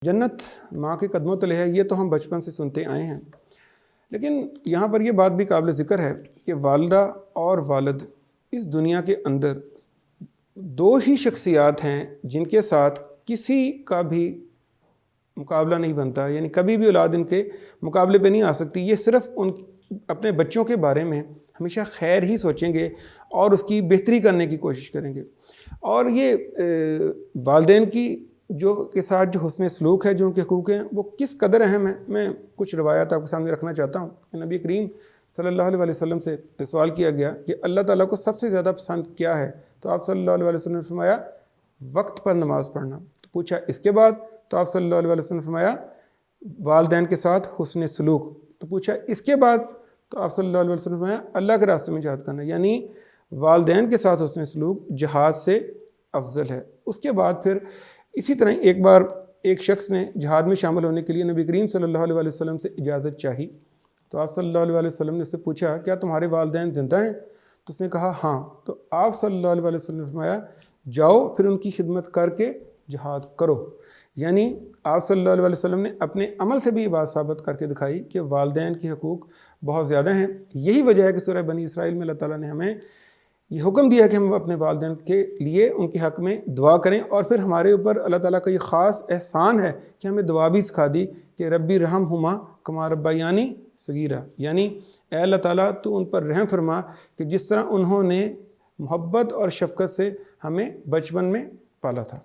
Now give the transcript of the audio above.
جنت ماں کے قدموں تلے ہے، یہ تو ہم بچپن سے سنتے آئے ہیں، لیکن یہاں پر یہ بات بھی قابل ذکر ہے کہ والدہ اور والد اس دنیا کے اندر دو ہی شخصیات ہیں جن کے ساتھ کسی کا بھی مقابلہ نہیں بنتا، یعنی کبھی بھی اولاد ان کے مقابلے پہ نہیں آ سکتی۔ یہ صرف ان اپنے بچوں کے بارے میں ہمیشہ خیر ہی سوچیں گے اور اس کی بہتری کرنے کی کوشش کریں گے، اور یہ والدین کی کے ساتھ جو حسن سلوک ہے، جو ان کے حقوق ہیں، وہ کس قدر اہم ہے۔ میں کچھ روایات آپ کے سامنے رکھنا چاہتا ہوں کہ نبی کریم صلی اللہ علیہ وسلم سے سوال کیا گیا کہ اللہ تعالیٰ کو سب سے زیادہ پسند کیا ہے، تو آپ صلی اللہ علیہ وسلم نے فرمایا وقت پر نماز پڑھنا۔ تو پوچھا اس کے بعد، تو آپ صلی اللہ علیہ وسلم نے فرمایا والدین کے ساتھ حسن سلوک۔ تو پوچھا اس کے بعد، تو آپ صلی اللہ علیہ وسلم نے فرمایا اللہ کے راستے میں جہاد کرنا، یعنی والدین کے ساتھ حسن سلوک جہاد سے افضل ہے۔ اس کے بعد پھر اسی طرح ایک بار ایک شخص نے جہاد میں شامل ہونے کے لیے نبی کریم صلی اللہ علیہ وسلم سے اجازت چاہی، تو آپ صلی اللہ علیہ وسلم نے اس سے پوچھا کیا تمہارے والدین زندہ ہیں؟ تو اس نے کہا ہاں۔ تو آپ صلی اللہ علیہ وسلم نے فرمایا جاؤ پھر ان کی خدمت کر کے جہاد کرو۔ یعنی آپ صلی اللہ علیہ وسلم نے اپنے عمل سے بھی یہ بات ثابت کر کے دکھائی کہ والدین کے حقوق بہت زیادہ ہیں۔ یہی وجہ ہے کہ سورہ بنی اسرائیل میں اللہ تعالیٰ نے ہمیں یہ حکم دیا کہ ہم اپنے والدین کے لیے ان کے حق میں دعا کریں، اور پھر ہمارے اوپر اللہ تعالیٰ کا یہ خاص احسان ہے کہ ہمیں دعا بھی سکھا دی کہ ربی رحمہما کما ربیانی صغیرا، یعنی اے اللہ تعالیٰ تو ان پر رحم فرما کہ جس طرح انہوں نے محبت اور شفقت سے ہمیں بچپن میں پالا تھا۔